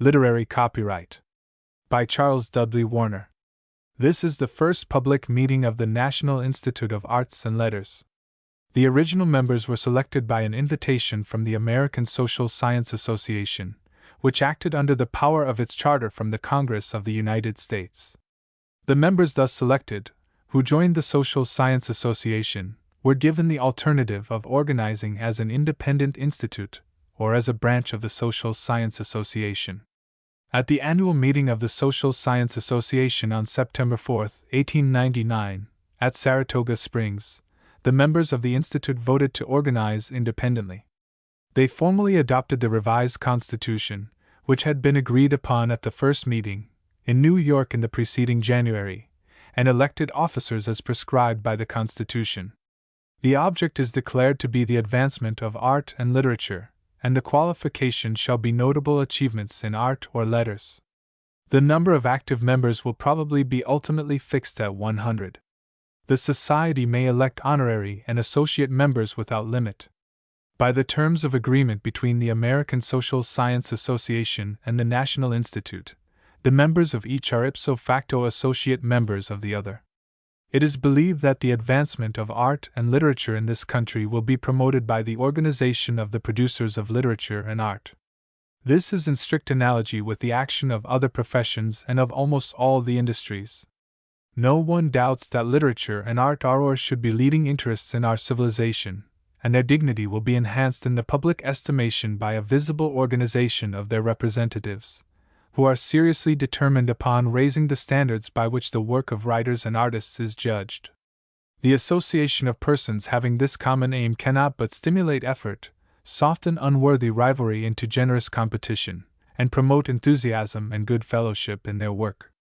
Literary Copyright by Charles Dudley Warner. This is the first public meeting of the National Institute of Arts and Letters. The original members were selected by an invitation from the American Social Science Association, which acted under the power of its charter from the Congress of the United States. The members thus selected, who joined the Social Science Association, were given the alternative of organizing as an independent institute or as a branch of the Social Science Association. At the annual meeting of the Social Science Association on September 4, 1899, at Saratoga Springs, the members of the institute voted to organize independently. They formally adopted the revised Constitution, which had been agreed upon at the first meeting, in New York in the preceding January, and elected officers as prescribed by the Constitution. The object is declared to be the advancement of art and literature, and the qualification shall be notable achievements in art or letters. The number of active members will probably be ultimately fixed at 100. The Society may elect honorary and associate members without limit. By the terms of agreement between the American Social Science Association and the National Institute, the members of each are ipso facto associate members of the other. It is believed that the advancement of art and literature in this country will be promoted by the organization of the producers of literature and art. This is in strict analogy with the action of other professions and of almost all the industries. No one doubts that literature and art are or should be leading interests in our civilization, and their dignity will be enhanced in the public estimation by a visible organization of their representatives, who are seriously determined upon raising the standards by which the work of writers and artists is judged. The association of persons having this common aim cannot but stimulate effort, soften unworthy rivalry into generous competition, and promote enthusiasm and good fellowship in their work.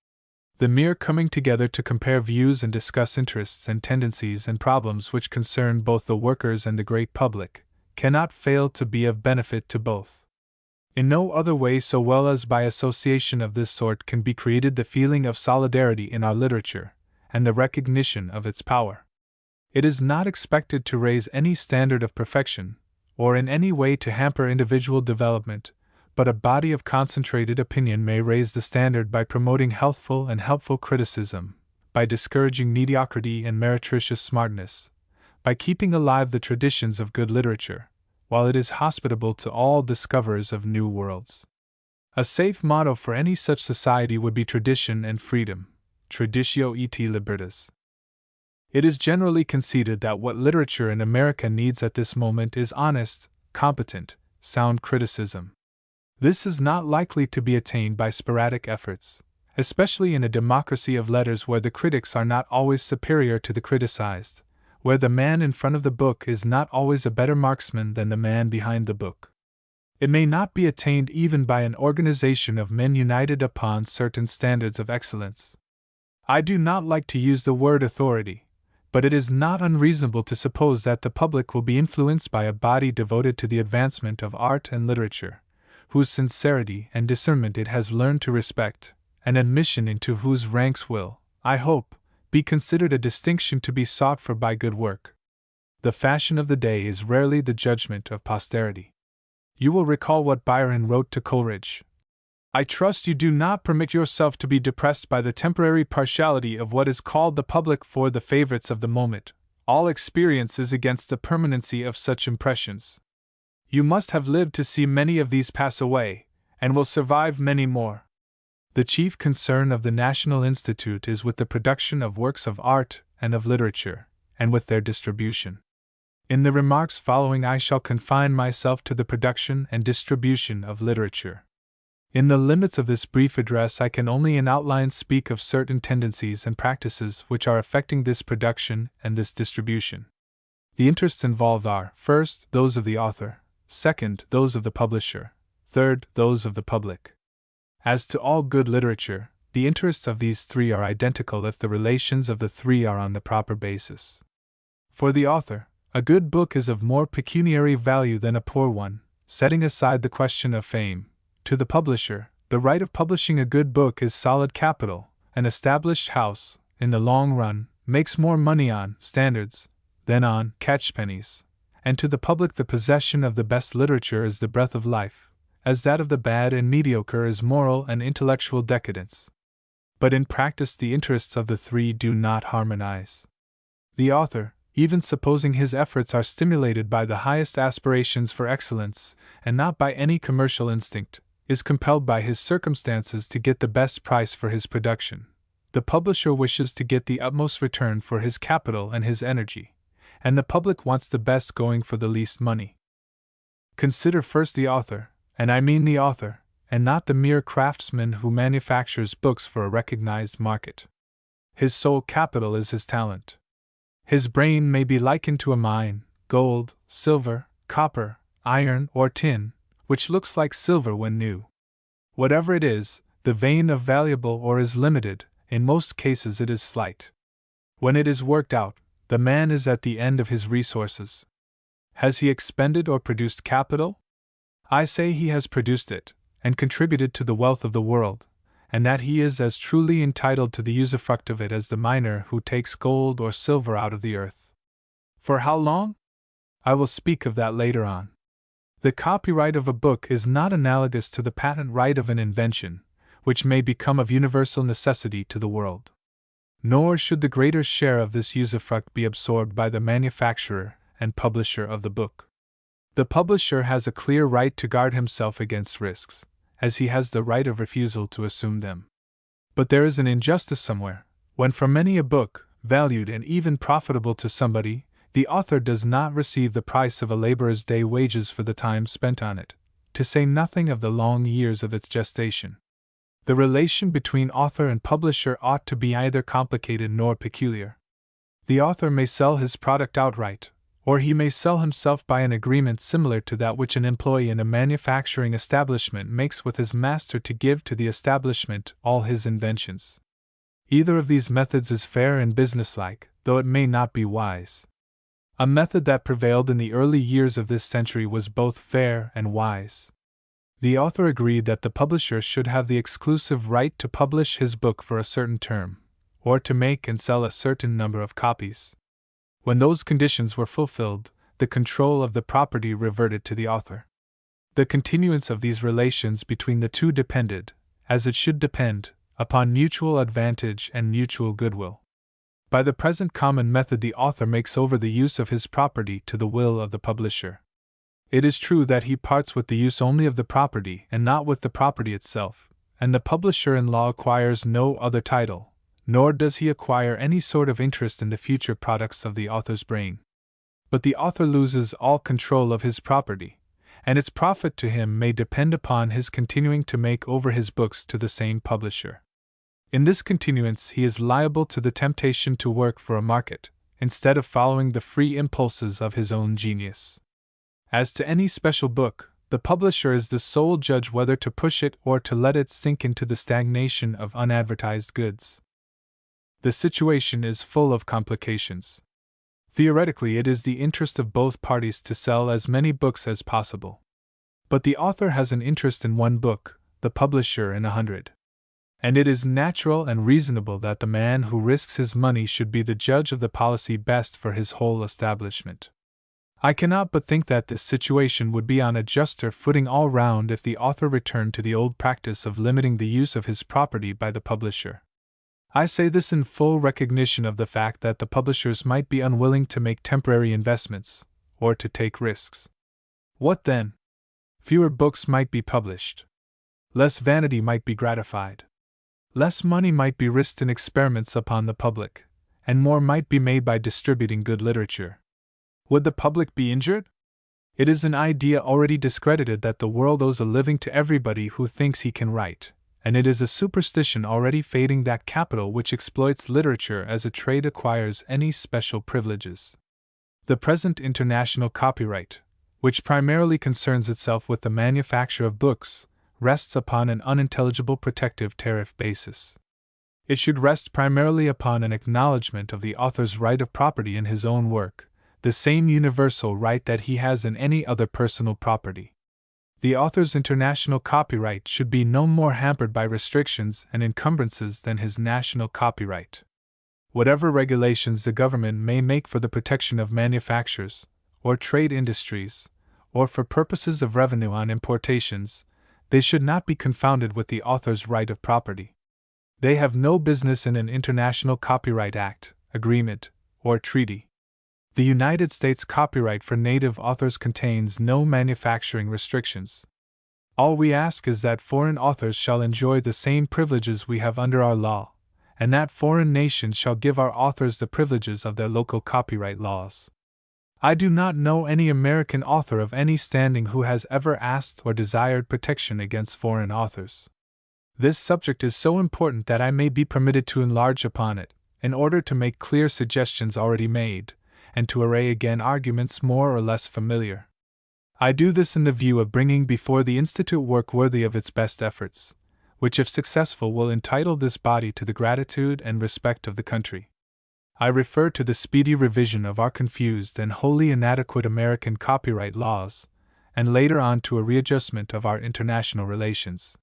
The mere coming together to compare views and discuss interests and tendencies and problems which concern both the workers and the great public cannot fail to be of benefit to both. In no other way so well as by association of this sort can be created the feeling of solidarity in our literature, and the recognition of its power. It is not expected to raise any standard of perfection, or in any way to hamper individual development, but a body of concentrated opinion may raise the standard by promoting healthful and helpful criticism, by discouraging mediocrity and meretricious smartness, by keeping alive the traditions of good literature, while it is hospitable to all discoverers of new worlds. A safe motto for any such society would be tradition and freedom, traditio et libertas. It is generally conceded that what literature in America needs at this moment is honest, competent, sound criticism. This is not likely to be attained by sporadic efforts, especially in a democracy of letters where the critics are not always superior to the criticized, where the man in front of the book is not always a better marksman than the man behind the book. It may not be attained even by an organization of men united upon certain standards of excellence. I do not like to use the word authority, but it is not unreasonable to suppose that the public will be influenced by a body devoted to the advancement of art and literature, whose sincerity and discernment it has learned to respect, and admission into whose ranks will, I hope, be considered a distinction to be sought for by good work. The fashion of the day is rarely the judgment of posterity. You will recall what Byron wrote to Coleridge. I trust you do not permit yourself to be depressed by the temporary partiality of what is called the public for the favorites of the moment. All experience is against the permanency of such impressions. You must have lived to see many of these pass away, and will survive many more. The chief concern of the National Institute is with the production of works of art and of literature, and with their distribution. In the remarks following I shall confine myself to the production and distribution of literature. In the limits of this brief address I can only in outline speak of certain tendencies and practices which are affecting this production and this distribution. The interests involved are, first, those of the author, second, those of the publisher, third, those of the public. As to all good literature, the interests of these three are identical if the relations of the three are on the proper basis. For the author, a good book is of more pecuniary value than a poor one, setting aside the question of fame. To the publisher, the right of publishing a good book is solid capital. An established house, in the long run, makes more money on standards than on catchpennies. And to the public, the possession of the best literature is the breath of life, as that of the bad and mediocre is moral and intellectual decadence. But in practice the interests of the three do not harmonize. The author, even supposing his efforts are stimulated by the highest aspirations for excellence, and not by any commercial instinct, is compelled by his circumstances to get the best price for his production. The publisher wishes to get the utmost return for his capital and his energy, and the public wants the best going for the least money. Consider first the author, and I mean the author, and not the mere craftsman who manufactures books for a recognized market. His sole capital is his talent. His brain may be likened to a mine, gold, silver, copper, iron, or tin, which looks like silver when new. Whatever it is, the vein of valuable ore is limited, in most cases it is slight. When it is worked out, the man is at the end of his resources. Has he expended or produced capital? I say he has produced it, and contributed to the wealth of the world, and that he is as truly entitled to the usufruct of it as the miner who takes gold or silver out of the earth. For how long? I will speak of that later on. The copyright of a book is not analogous to the patent right of an invention, which may become of universal necessity to the world. Nor should the greater share of this usufruct be absorbed by the manufacturer and publisher of the book. The publisher has a clear right to guard himself against risks, as he has the right of refusal to assume them. But there is an injustice somewhere, when from many a book, valued and even profitable to somebody, the author does not receive the price of a laborer's day wages for the time spent on it, to say nothing of the long years of its gestation. The relation between author and publisher ought to be neither complicated nor peculiar. The author may sell his product outright, or he may sell himself by an agreement similar to that which an employee in a manufacturing establishment makes with his master to give to the establishment all his inventions. Either of these methods is fair and businesslike, though it may not be wise. A method that prevailed in the early years of this century was both fair and wise. The author agreed that the publisher should have the exclusive right to publish his book for a certain term, or to make and sell a certain number of copies. When those conditions were fulfilled, the control of the property reverted to the author. The continuance of these relations between the two depended, as it should depend, upon mutual advantage and mutual goodwill. By the present common method, the author makes over the use of his property to the will of the publisher. It is true that he parts with the use only of the property and not with the property itself, and the publisher in law acquires no other title, nor does he acquire any sort of interest in the future products of the author's brain. But the author loses all control of his property, and its profit to him may depend upon his continuing to make over his books to the same publisher. In this continuance he is liable to the temptation to work for a market, instead of following the free impulses of his own genius. As to any special book, the publisher is the sole judge whether to push it or to let it sink into the stagnation of unadvertised goods. The situation is full of complications. Theoretically, it is the interest of both parties to sell as many books as possible. But the author has an interest in one book, the publisher in 100. And it is natural and reasonable that the man who risks his money should be the judge of the policy best for his whole establishment. I cannot but think that this situation would be on a juster footing all round if the author returned to the old practice of limiting the use of his property by the publisher. I say this in full recognition of the fact that the publishers might be unwilling to make temporary investments, or to take risks. What then? Fewer books might be published. Less vanity might be gratified. Less money might be risked in experiments upon the public, and more might be made by distributing good literature. Would the public be injured? It is an idea already discredited that the world owes a living to everybody who thinks he can write, and it is a superstition already fading that capital which exploits literature as a trade acquires any special privileges. The present international copyright, which primarily concerns itself with the manufacture of books, rests upon an unintelligible protective tariff basis. It should rest primarily upon an acknowledgement of the author's right of property in his own work, the same universal right that he has in any other personal property. The author's international copyright should be no more hampered by restrictions and encumbrances than his national copyright. Whatever regulations the government may make for the protection of manufactures, or trade industries, or for purposes of revenue on importations, They should not be confounded with the author's right of property. They have no business in an international copyright act, agreement, or treaty. The United States copyright for native authors contains no manufacturing restrictions. All we ask is that foreign authors shall enjoy the same privileges we have under our law, and that foreign nations shall give our authors the privileges of their local copyright laws. I do not know any American author of any standing who has ever asked or desired protection against foreign authors. This subject is so important that I may be permitted to enlarge upon it, in order to make clear suggestions already made, and to array again arguments more or less familiar. I do this in the view of bringing before the Institute work worthy of its best efforts, which if successful will entitle this body to the gratitude and respect of the country. I refer to the speedy revision of our confused and wholly inadequate American copyright laws, and later on to a readjustment of our international relations.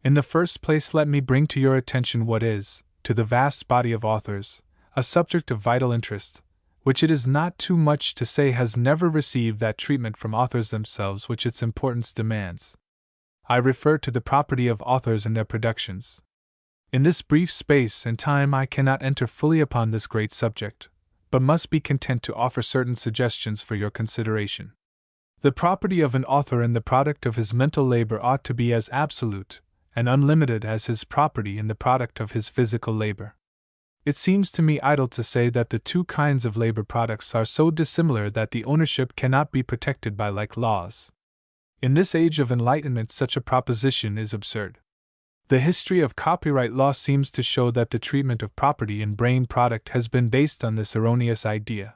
In the first place, let me bring to your attention what is, to the vast body of authors, a subject of vital interest, which it is not too much to say has never received that treatment from authors themselves which its importance demands. I refer to the property of authors and their productions. In this brief space and time I cannot enter fully upon this great subject, but must be content to offer certain suggestions for your consideration. The property of an author in the product of his mental labor ought to be as absolute and unlimited as his property in the product of his physical labor. It seems to me idle to say that the two kinds of labor products are so dissimilar that the ownership cannot be protected by like laws. In this age of enlightenment, such a proposition is absurd. The history of copyright law seems to show that the treatment of property in brain product has been based on this erroneous idea.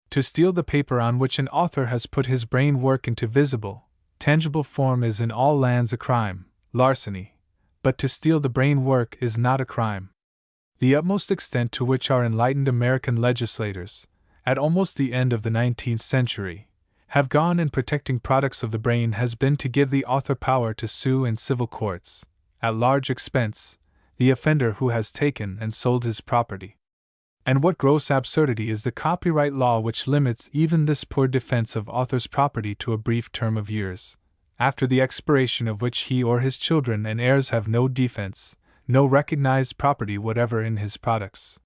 To steal the paper on which an author has put his brain work into visible, tangible form is in all lands a crime, larceny, but to steal the brain work is not a crime. The utmost extent to which our enlightened American legislators, at almost the end of the 19th century, have gone in protecting products of the brain has been to give the author power to sue in civil courts, at large expense, the offender who has taken and sold his property. And what gross absurdity is the copyright law which limits even this poor defense of author's property to a brief term of years, after the expiration of which he or his children and heirs have no defense, no recognized property whatever in his products.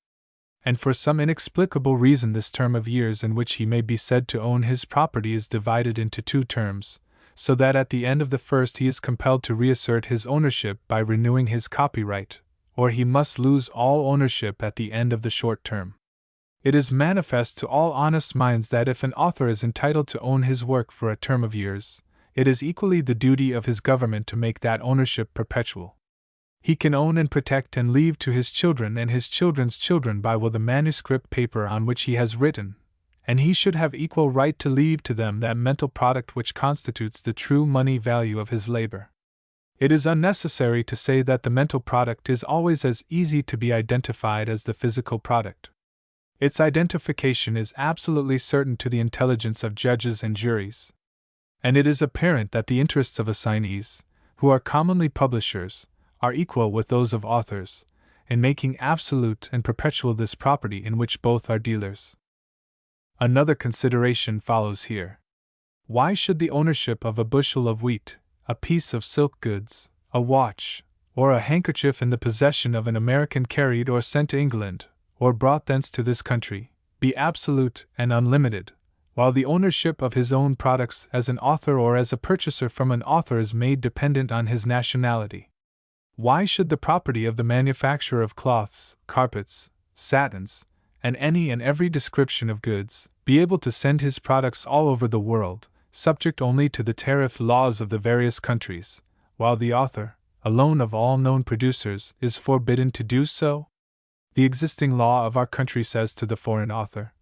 And for some inexplicable reason this term of years in which he may be said to own his property is divided into two terms, so that at the end of the first he is compelled to reassert his ownership by renewing his copyright, or he must lose all ownership at the end of the short term. It is manifest to all honest minds that if an author is entitled to own his work for a term of years, it is equally the duty of his government to make that ownership perpetual. He can own and protect and leave to his children and his children's children by will the manuscript paper on which he has written, and he should have equal right to leave to them that mental product which constitutes the true money value of his labor. It is unnecessary to say that the mental product is always as easy to be identified as the physical product. Its identification is absolutely certain to the intelligence of judges and juries. And it is apparent that the interests of assignees, who are commonly publishers, are equal with those of authors, in making absolute and perpetual this property in which both are dealers. Another consideration follows here. Why should the ownership of a bushel of wheat, a piece of silk goods, a watch, or a handkerchief in the possession of an American carried or sent to England, or brought thence to this country, be absolute and unlimited, while the ownership of his own products as an author or as a purchaser from an author is made dependent on his nationality? Why should the property of the manufacturer of cloths, carpets, satins, and any and every description of goods, be able to send his products all over the world, subject only to the tariff laws of the various countries, while the author, alone of all known producers, is forbidden to do so? The existing law of our country says to the foreign author,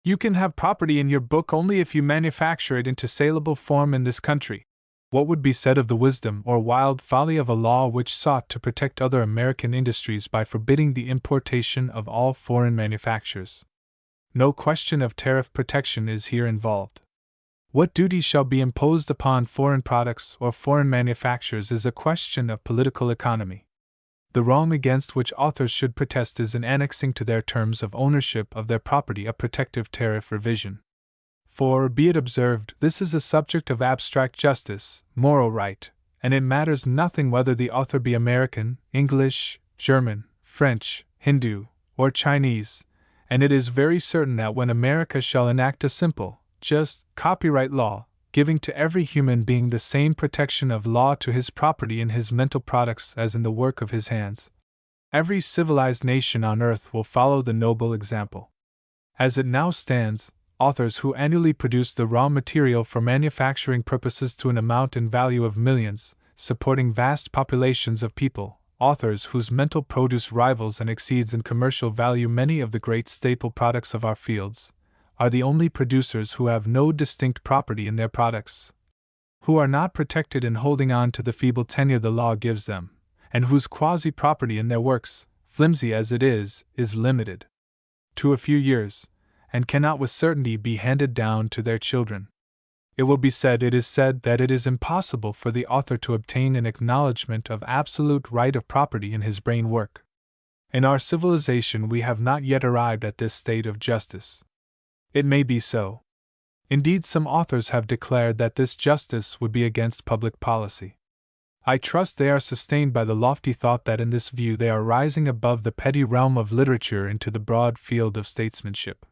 "You can have property in your book only if you manufacture it into saleable form in this country." What would be said of the wisdom or wild folly of a law which sought to protect other American industries by forbidding the importation of all foreign manufactures? No question of tariff protection is here involved. What duty shall be imposed upon foreign products or foreign manufactures is a question of political economy. The wrong against which authors should protest is in annexing to their terms of ownership of their property a protective tariff revision. For, be it observed, this is a subject of abstract justice, moral right, and it matters nothing whether the author be American, English, German, French, Hindu, or Chinese, and it is very certain that when America shall enact a simple, just, copyright law, giving to every human being the same protection of law to his property in his mental products as in the work of his hands, every civilized nation on earth will follow the noble example. As it now stands, authors who annually produce the raw material for manufacturing purposes to an amount and value of millions, supporting vast populations of people, authors whose mental produce rivals and exceeds in commercial value many of the great staple products of our fields, are the only producers who have no distinct property in their products, who are not protected in holding on to the feeble tenure the law gives them, and whose quasi-property in their works, flimsy as it is limited to a few years, and cannot with certainty be handed down to their children. It is said that it is impossible for the author to obtain an acknowledgement of absolute right of property in his brain work. In our civilization we have not yet arrived at this state of justice. It may be so. Indeed, some authors have declared that this justice would be against public policy. I trust they are sustained by the lofty thought that in this view they are rising above the petty realm of literature into the broad field of statesmanship.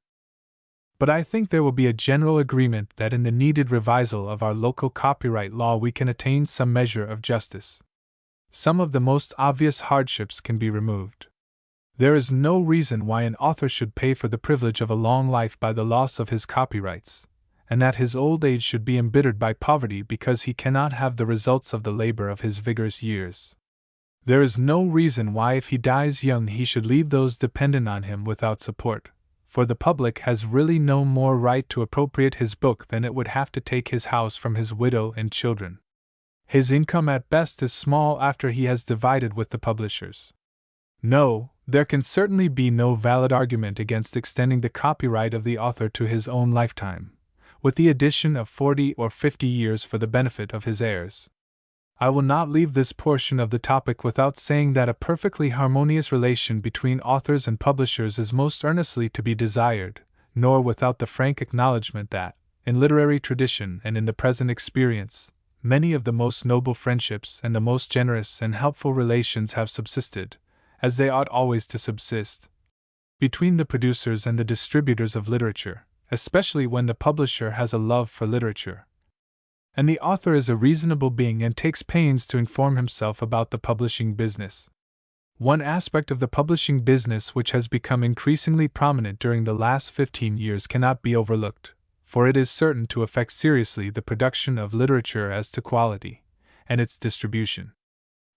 But I think there will be a general agreement that in the needed revisal of our local copyright law we can attain some measure of justice. Some of the most obvious hardships can be removed. There is no reason why an author should pay for the privilege of a long life by the loss of his copyrights, and that his old age should be embittered by poverty because he cannot have the results of the labor of his vigorous years. There is no reason why if he dies young he should leave those dependent on him without support, for the public has really no more right to appropriate his book than it would have to take his house from his widow and children. His income at best is small after he has divided with the publishers. No, there can certainly be no valid argument against extending the copyright of the author to his own lifetime, with the addition of 40 or 50 years for the benefit of his heirs. I will not leave this portion of the topic without saying that a perfectly harmonious relation between authors and publishers is most earnestly to be desired, nor without the frank acknowledgement that, in literary tradition and in the present experience, many of the most noble friendships and the most generous and helpful relations have subsisted, as they ought always to subsist, between the producers and the distributors of literature, especially when the publisher has a love for literature, and the author is a reasonable being and takes pains to inform himself about the publishing business. One aspect of the publishing business which has become increasingly prominent during the last 15 years cannot be overlooked, for it is certain to affect seriously the production of literature as to quality, and its distribution.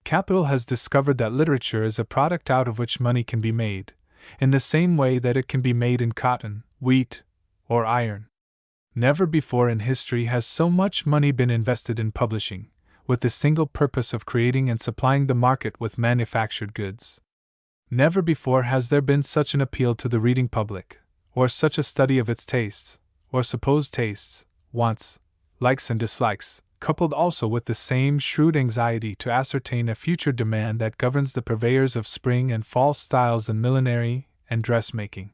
Capital has discovered that literature is a product out of which money can be made, in the same way that it can be made in cotton, wheat, or iron. Never before in history has so much money been invested in publishing, with the single purpose of creating and supplying the market with manufactured goods. Never before has there been such an appeal to the reading public, or such a study of its tastes, or supposed tastes, wants, likes and dislikes, coupled also with the same shrewd anxiety to ascertain a future demand that governs the purveyors of spring and fall styles in millinery and dressmaking.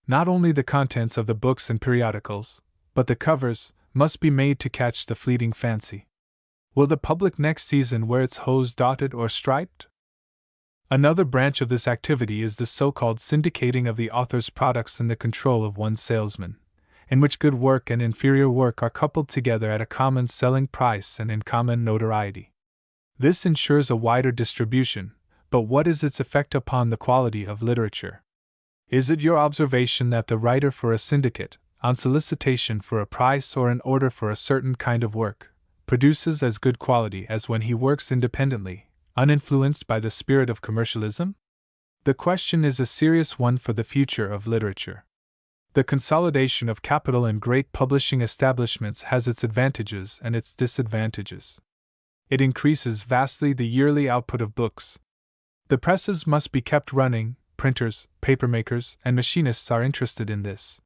Not only the contents of the books and periodicals, but the covers, must be made to catch the fleeting fancy. Will the public next season wear its hose dotted or striped? Another branch of this activity is the so-called syndicating of the author's products in the control of one salesman, in which good work and inferior work are coupled together at a common selling price and in common notoriety. This ensures a wider distribution, but what is its effect upon the quality of literature? Is it your observation that the writer for a syndicate, on solicitation for a price or an order for a certain kind of work, produces as good quality as when he works independently, uninfluenced by the spirit of commercialism? The question is a serious one for the future of literature. The consolidation of capital in great publishing establishments has its advantages and its disadvantages. It increases vastly the yearly output of books. The presses must be kept running, printers, papermakers, and machinists are interested in this.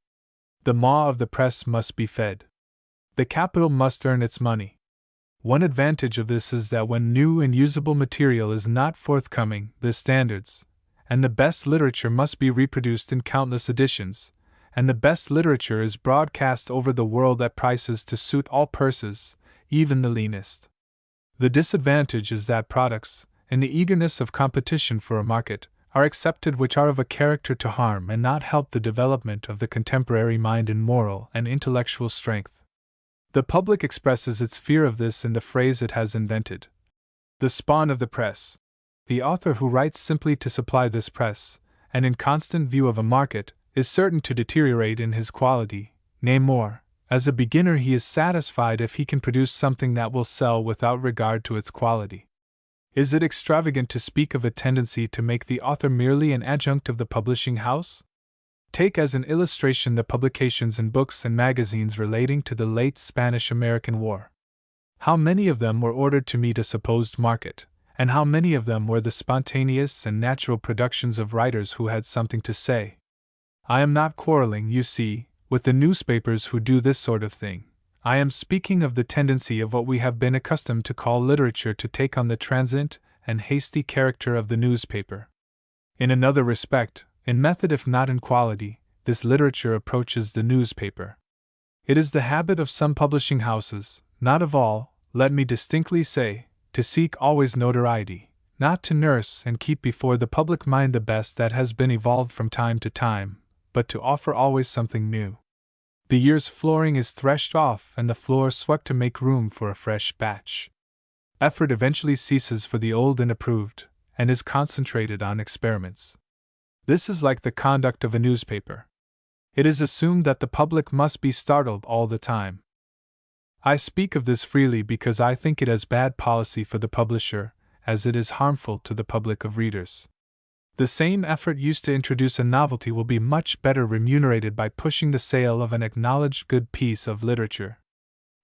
The maw of the press must be fed. The capital must earn its money. One advantage of this is that when new and usable material is not forthcoming, the standards and the best literature must be reproduced in countless editions, and the best literature is broadcast over the world at prices to suit all purses, even the leanest. The disadvantage is that products, in the eagerness of competition for a market, are accepted which are of a character to harm and not help the development of the contemporary mind in moral and intellectual strength. The public expresses its fear of this in the phrase it has invented: the spawn of the press. The author who writes simply to supply this press, and in constant view of a market, is certain to deteriorate in his quality, nay more, as a beginner he is satisfied if he can produce something that will sell without regard to its quality. Is it extravagant to speak of a tendency to make the author merely an adjunct of the publishing house? Take as an illustration the publications in books and magazines relating to the late Spanish-American War. How many of them were ordered to meet a supposed market, and how many of them were the spontaneous and natural productions of writers who had something to say? I am not quarreling, you see, with the newspapers who do this sort of thing. I am speaking of the tendency of what we have been accustomed to call literature to take on the transient and hasty character of the newspaper. In another respect, in method if not in quality, this literature approaches the newspaper. It is the habit of some publishing houses, not of all, let me distinctly say, to seek always notoriety, not to nurse and keep before the public mind the best that has been evolved from time to time, but to offer always something new. The year's flooring is threshed off and the floor swept to make room for a fresh batch. Effort eventually ceases for the old and approved, and is concentrated on experiments. This is like the conduct of a newspaper. It is assumed that the public must be startled all the time. I speak of this freely because I think it as bad policy for the publisher as it is harmful to the public of readers. The same effort used to introduce a novelty will be much better remunerated by pushing the sale of an acknowledged good piece of literature.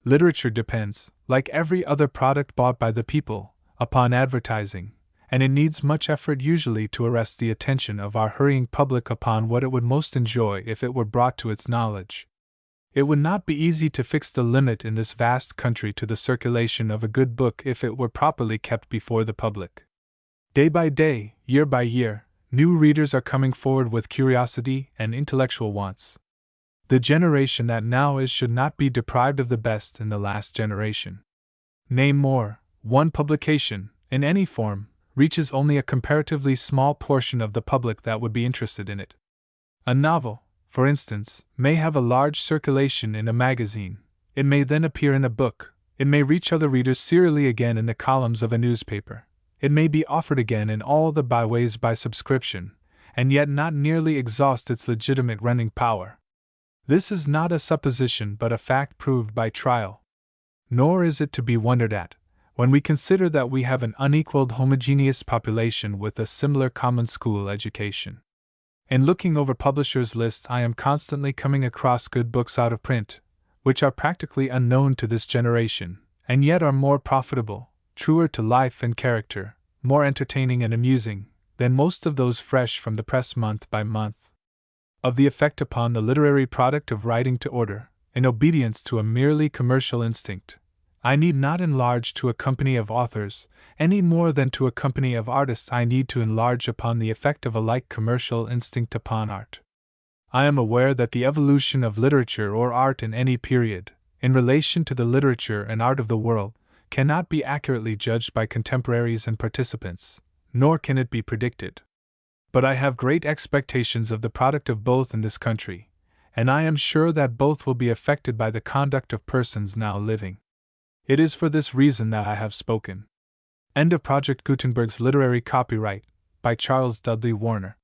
Literature depends, like every other product bought by the people, upon advertising, and it needs much effort usually to arrest the attention of our hurrying public upon what it would most enjoy if it were brought to its knowledge. It would not be easy to fix the limit in this vast country to the circulation of a good book if it were properly kept before the public. Day by day, year by year, new readers are coming forward with curiosity and intellectual wants. The generation that now is should not be deprived of the best in the last generation. Nay more, one publication, in any form, reaches only a comparatively small portion of the public that would be interested in it. A novel, for instance, may have a large circulation in a magazine, it may then appear in a book, it may reach other readers serially again in the columns of a newspaper, it may be offered again in all the byways by subscription, and yet not nearly exhaust its legitimate running power. This is not a supposition but a fact proved by trial. Nor is it to be wondered at, when we consider that we have an unequaled homogeneous population with a similar common school education. In looking over publishers' lists, I am constantly coming across good books out of print, which are practically unknown to this generation, and yet are more profitable, truer to life and character, more entertaining and amusing, than most of those fresh from the press month by month. Of the effect upon the literary product of writing to order, in obedience to a merely commercial instinct, I need not enlarge to a company of authors, any more than to a company of artists I need to enlarge upon the effect of a like commercial instinct upon art. I am aware that the evolution of literature or art in any period, in relation to the literature and art of the world, cannot be accurately judged by contemporaries and participants, nor can it be predicted. But I have great expectations of the product of both in this country, and I am sure that both will be affected by the conduct of persons now living. It is for this reason that I have spoken. End of Project Gutenberg's Literary Copyright, by Charles Dudley Warner.